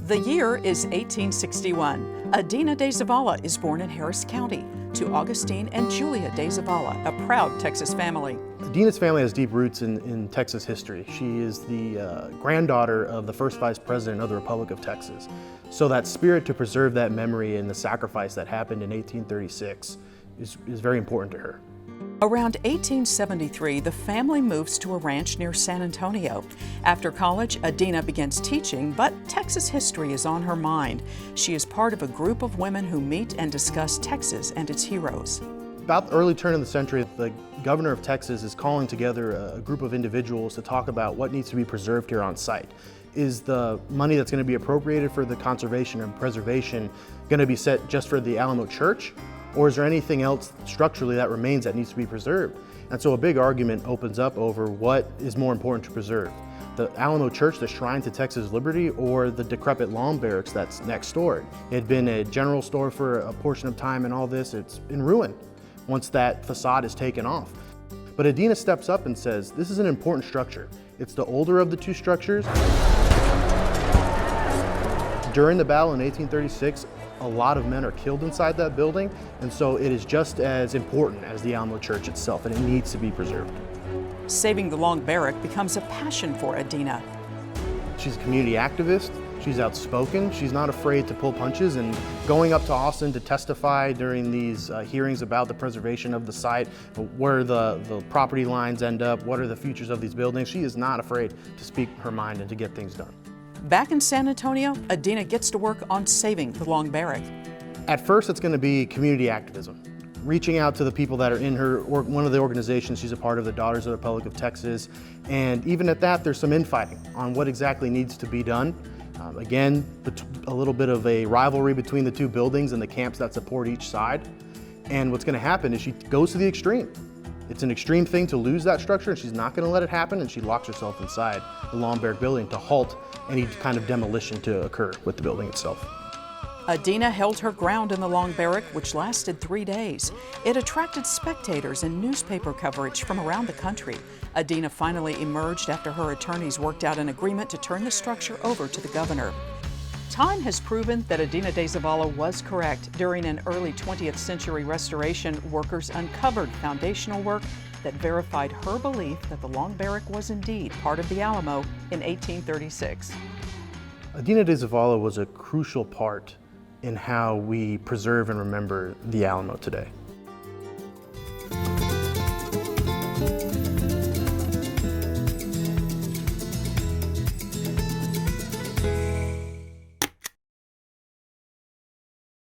The year is 1861. Adina DeZavala is born in Harris County to Augustine and Julia DeZavala, a proud Texas family. Adina's family has deep roots in Texas history. She is the granddaughter of the first vice president of the Republic of Texas. So that spirit to preserve that memory and the sacrifice that happened in 1836 is very important to her. Around 1873, the family moves to a ranch near San Antonio. After college, Adina begins teaching, but Texas history is on her mind. She is part of a group of women who meet and discuss Texas and its heroes. About the early turn of the century, the governor of Texas is calling together a group of individuals to talk about what needs to be preserved here on site. Is the money that's going to be appropriated for the conservation and preservation going to be set just for the Alamo Church? Or is there anything else structurally that remains that needs to be preserved? And so a big argument opens up over what is more important to preserve. The Alamo Church, the shrine to Texas liberty, or the decrepit Long Barracks that's next door. It had been a general store for a portion of time, and all this, it's in ruin once that facade is taken off. But Adina steps up and says, this is an important structure. It's the older of the two structures. During the battle in 1836, a lot of men are killed inside that building, and so it is just as important as the Alamo Church itself, and it needs to be preserved. Saving the Long Barrack becomes a passion for Adina. She's a community activist, she's outspoken, she's not afraid to pull punches, and going up to Austin to testify during these hearings about the preservation of the site, where the property lines end up, what are the futures of these buildings, she is not afraid to speak her mind and to get things done. Back in San Antonio, Adina gets to work on saving the Long Barrack. At first, it's going to be community activism, reaching out to the people that are in one of the organizations she's a part of, the Daughters of the Republic of Texas. And even at that, there's some infighting on what exactly needs to be done. Again, a little bit of a rivalry between the two buildings and the camps that support each side. And what's going to happen is she goes to the extreme. It's an extreme thing to lose that structure, and she's not going to let it happen, and she locks herself inside the Long Barrack building to halt any kind of demolition to occur with the building itself. Adina held her ground in the Long Barrack, which lasted 3 days. It attracted spectators and newspaper coverage from around the country. Adina finally emerged after her attorneys worked out an agreement to turn the structure over to the governor. Time has proven that Adina DeZavala was correct. During an early 20th century restoration, workers uncovered foundational work that verified her belief that the Long Barrack was indeed part of the Alamo in 1836. Adina DeZavala was a crucial part in how we preserve and remember the Alamo today.